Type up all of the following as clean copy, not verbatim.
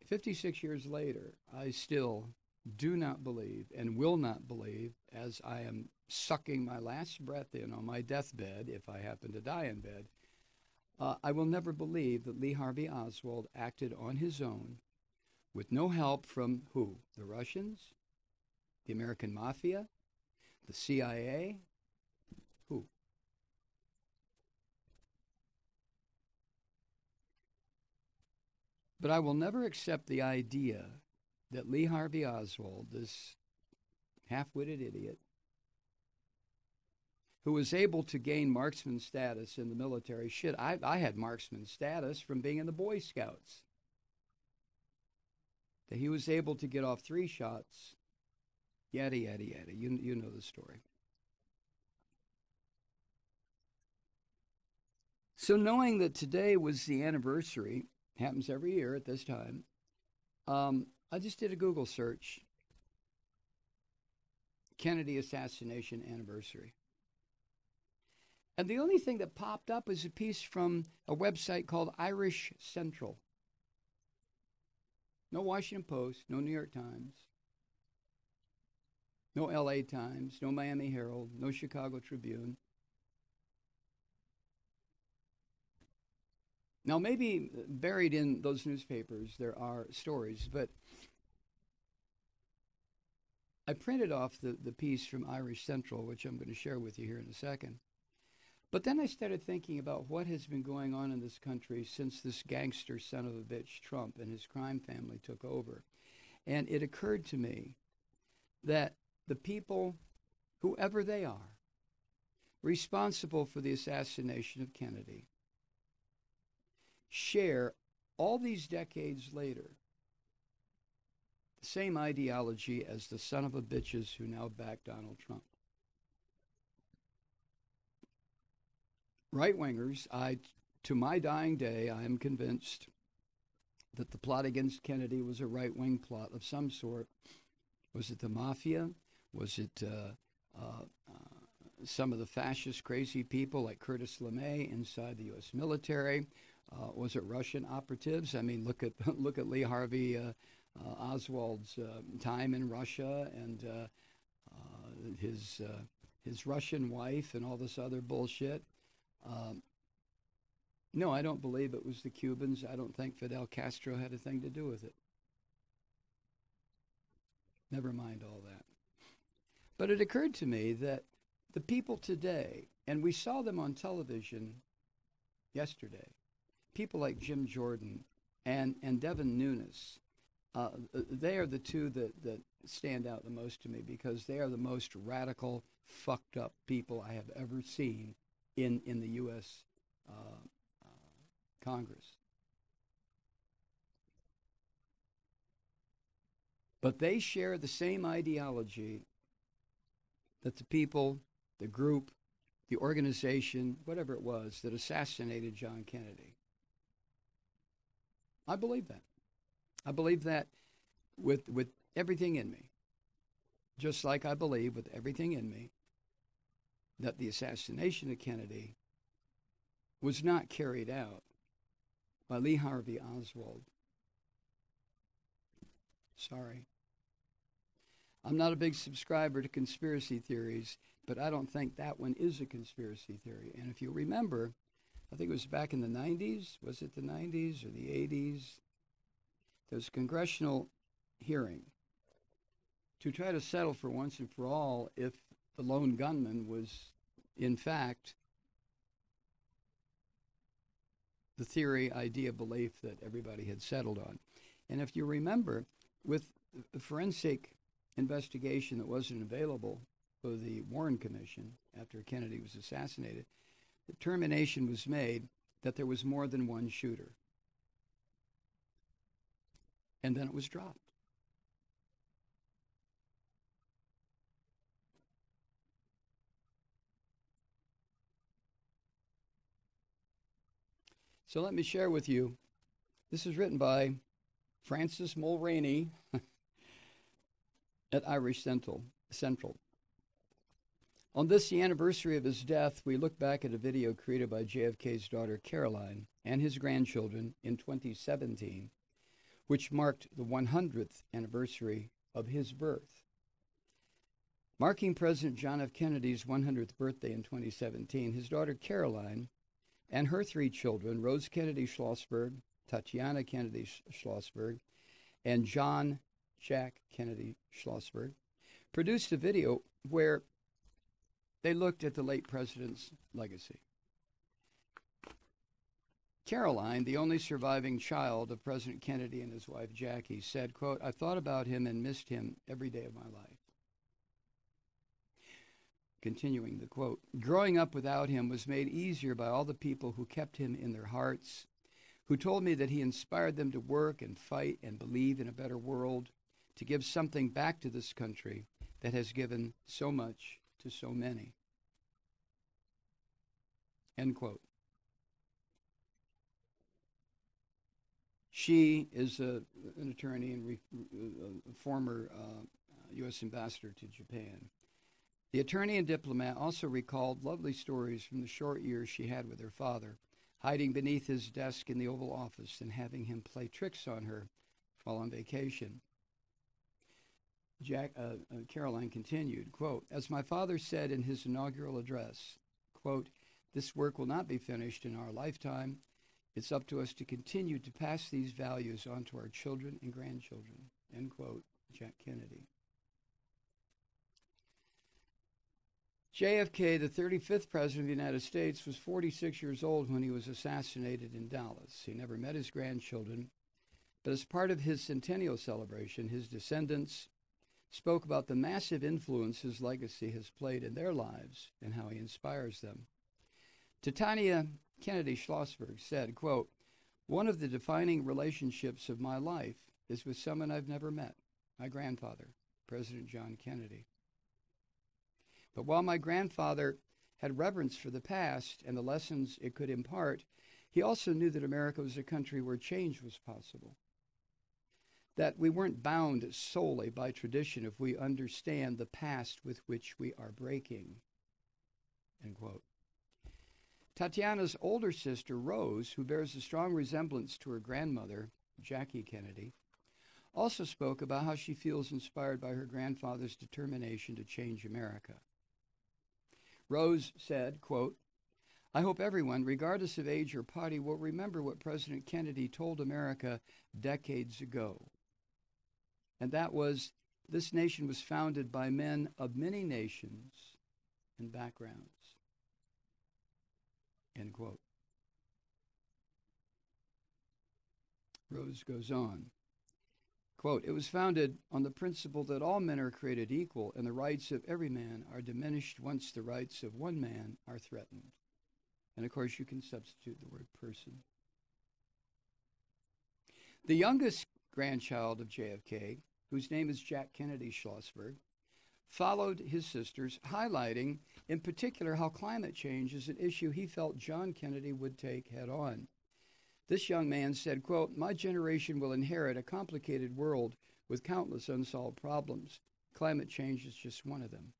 56 years later, I still do not believe and will not believe, as I am sucking my last breath in on my deathbed, if I happen to die in bed, I will never believe that Lee Harvey Oswald acted on his own with no help from who? The Russians? The American Mafia? The CIA? Who? But I will never accept the idea that Lee Harvey Oswald, this half-witted idiot, who was able to gain marksman status in the military. Shit, I had marksman status from being in the Boy Scouts. That he was able to get off 3 shots. Yada, yada, yada. You know the story. So knowing that today was the anniversary, happens every year at this time, I just did a Google search. Kennedy assassination anniversary. And the only thing that popped up was a piece from a website called Irish Central. No Washington Post, no New York Times, no LA Times, no Miami Herald, no Chicago Tribune. Now, maybe buried in those newspapers there are stories, but I printed off the piece from Irish Central, which I'm going to share with you here in a second. But then I started thinking about what has been going on in this country since this gangster son of a bitch, Trump, and his crime family took over. And it occurred to me that the people, whoever they are, responsible for the assassination of Kennedy, share all these decades later the same ideology as the son of a bitches who now back Donald Trump. Right-wingers, to my dying day, I am convinced that the plot against Kennedy was a right-wing plot of some sort. Was it the mafia? Was it some of the fascist crazy people like Curtis LeMay inside the U.S. military? Was it Russian operatives? I mean, look at Lee Harvey Oswald's time in Russia and his Russian wife and all this other bullshit. No, I don't believe it was the Cubans. I don't think Fidel Castro had a thing to do with it. Never mind all that. But it occurred to me that the people today, and we saw them on television yesterday, people like Jim Jordan and Devin Nunes, they are the two that stand out the most to me because they are the most radical, fucked up people I have ever seen in the U.S. Congress. But they share the same ideology that the people, the group, the organization, whatever it was, that assassinated John Kennedy. I believe that. I believe that with everything in me. Just like I believe with everything in me that the assassination of Kennedy was not carried out by Lee Harvey Oswald. Sorry. I'm not a big subscriber to conspiracy theories, but I don't think that one is a conspiracy theory. And if you remember, I think it was back in the 90s, was it the 90s or the 80s? There was a congressional hearing to try to settle for once and for all if the lone gunman was, in fact, the theory, idea, belief that everybody had settled on. And if you remember, with a forensic investigation that wasn't available for the Warren Commission after Kennedy was assassinated, the determination was made that there was more than one shooter. And then it was dropped. So let me share with you, this is written by Francis Mulroney at Irish Central. On this, the anniversary of his death, we look back at a video created by JFK's daughter Caroline and his grandchildren in 2017, which marked the 100th anniversary of his birth. Marking President John F. Kennedy's 100th birthday in 2017, his daughter Caroline and her 3 children, Rose Kennedy Schlossberg, Tatiana Kennedy Schlossberg, and John Jack Kennedy Schlossberg, produced a video where they looked at the late president's legacy. Caroline, the only surviving child of President Kennedy and his wife Jackie, said, quote, "I thought about him and missed him every day of my life." Continuing the quote, "Growing up without him was made easier by all the people who kept him in their hearts, who told me that he inspired them to work and fight and believe in a better world, to give something back to this country that has given so much to so many." End quote. She is an attorney and a former U.S. ambassador to Japan. The attorney and diplomat also recalled lovely stories from the short years she had with her father, hiding beneath his desk in the Oval Office and having him play tricks on her while on vacation. Caroline continued, quote, "As my father said in his inaugural address, quote, this work will not be finished in our lifetime. It's up to us to continue to pass these values on to our children and grandchildren," end quote, Jack Kennedy. JFK, the 35th President of the United States, was 46 years old when he was assassinated in Dallas. He never met his grandchildren, but as part of his centennial celebration, his descendants spoke about the massive influence his legacy has played in their lives and how he inspires them. Tatiana Kennedy Schlossberg said, quote, "One of the defining relationships of my life is with someone I've never met, my grandfather, President John Kennedy. But while my grandfather had reverence for the past and the lessons it could impart, he also knew that America was a country where change was possible, that we weren't bound solely by tradition if we understand the past with which we are breaking," end quote. Tatiana's older sister, Rose, who bears a strong resemblance to her grandmother, Jackie Kennedy, also spoke about how she feels inspired by her grandfather's determination to change America. Rose said, quote, "I hope everyone, regardless of age or party, will remember what President Kennedy told America decades ago. And that was, this nation was founded by men of many nations and backgrounds," end quote. Rose goes on, quote, "It was founded on the principle that all men are created equal and the rights of every man are diminished once the rights of one man are threatened." And of course, you can substitute the word person. The youngest grandchild of JFK, whose name is Jack Kennedy Schlossberg, followed his sisters, highlighting in particular how climate change is an issue he felt John Kennedy would take head on. This young man said, quote, "My generation will inherit a complicated world with countless unsolved problems. Climate change is just one of them."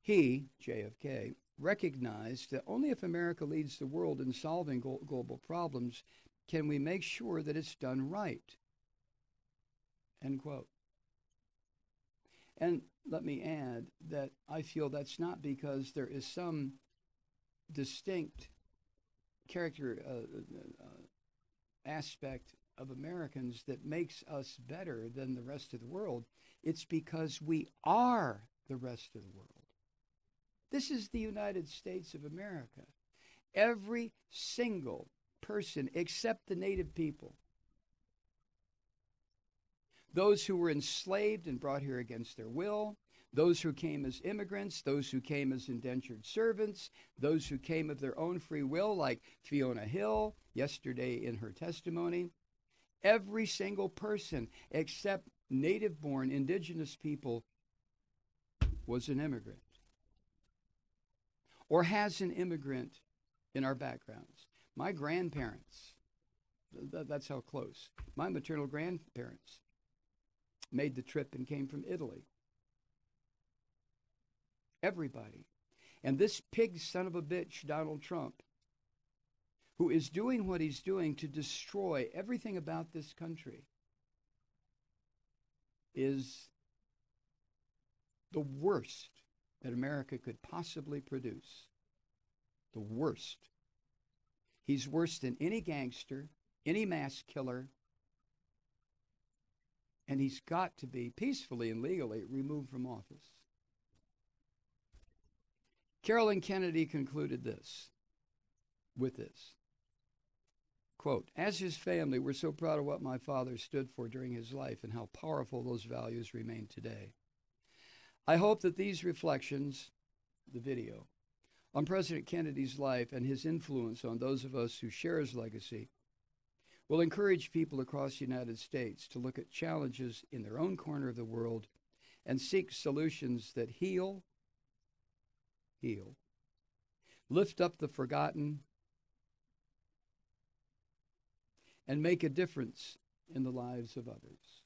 He, JFK, recognized that only if America leads the world in solving global problems can we make sure that it's done right, end quote. And let me add that I feel that's not because there is some distinct character aspect of Americans that makes us better than the rest of the world. It's because we are the rest of the world. This is the United States of America. Every single person except the native people, those who were enslaved and brought here against their will, those who came as immigrants, those who came as indentured servants, those who came of their own free will, like Fiona Hill yesterday in her testimony. Every single person except native-born indigenous people was an immigrant or has an immigrant in our backgrounds. My grandparents, that's how close. My maternal grandparents made the trip and came from Italy. Everybody. And this pig son of a bitch, Donald Trump, who is doing what he's doing to destroy everything about this country, is the worst that America could possibly produce. The worst. He's worse than any gangster, any mass killer, and he's got to be peacefully and legally removed from office. Carolyn Kennedy concluded with this. Quote, as his family, we're so proud of what my father stood for during his life and how powerful those values remain today. I hope that these reflections, the video, on President Kennedy's life and his influence on those of us who share his legacy will encourage people across the United States to look at challenges in their own corner of the world and seek solutions that heal, lift up the forgotten, and make a difference in the lives of others.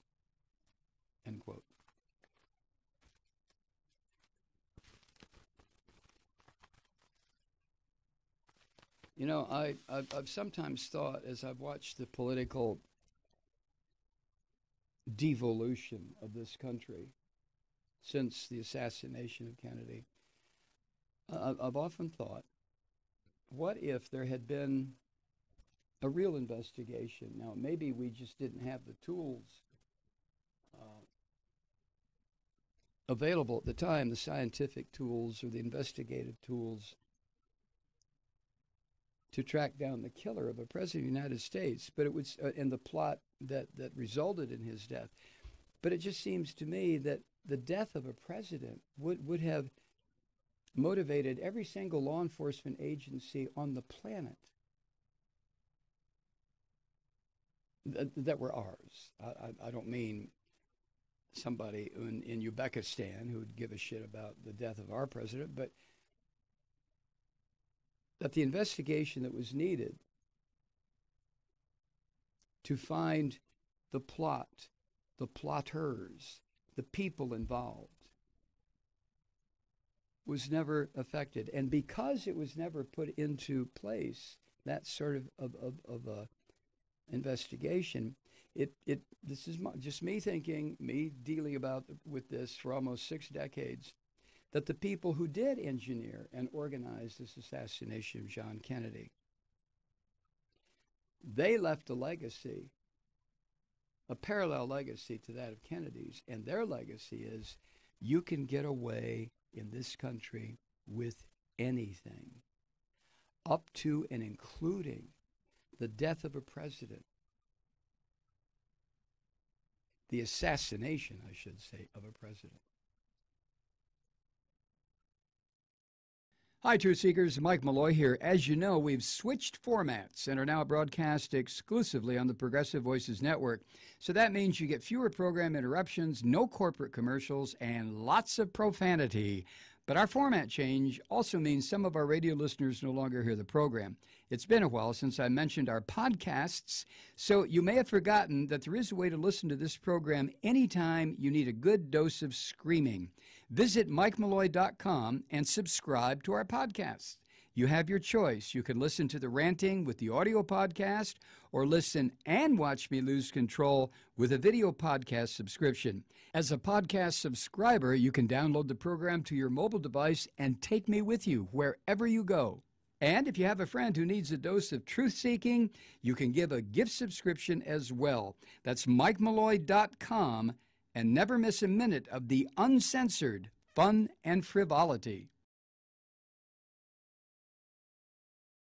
End quote. You know, I've sometimes thought, as I've watched the political devolution of this country since the assassination of Kennedy, I've often thought, what if there had been a real investigation? Now, maybe we just didn't have the tools available at the time, the scientific tools or the investigative tools, to track down the killer of a president of the United States, but it was in the plot that resulted in his death. But it just seems to me that the death of a president would have motivated every single law enforcement agency on the planet that were ours. I don't mean somebody in Uzbekistan who would give a shit about the death of our president, but that the investigation that was needed to find the plot, the plotters, the people involved, was never effected. And because it was never put into place, that sort of a investigation, this is just me thinking, me dealing with this for almost 6 decades, that the people who did engineer and organize this assassination of John Kennedy, they left a legacy, a parallel legacy to that of Kennedy's, and their legacy is you can get away in this country with anything, up to and including the death of a president, the assassination, I should say, of a president. Hi, Truth Seekers. Mike Malloy here. As you know, we've switched formats and are now broadcast exclusively on the Progressive Voices Network. So that means you get fewer program interruptions, no corporate commercials, and lots of profanity. But our format change also means some of our radio listeners no longer hear the program. It's been a while since I mentioned our podcasts, so you may have forgotten that there is a way to listen to this program anytime you need a good dose of screaming. Visit MikeMalloy.com and subscribe to our podcasts. You have your choice. You can listen to the ranting with the audio podcast or listen and watch me lose control with a video podcast subscription. As a podcast subscriber, you can download the program to your mobile device and take me with you wherever you go. And if you have a friend who needs a dose of truth-seeking, you can give a gift subscription as well. That's MikeMalloy.com, and never miss a minute of the uncensored fun and frivolity.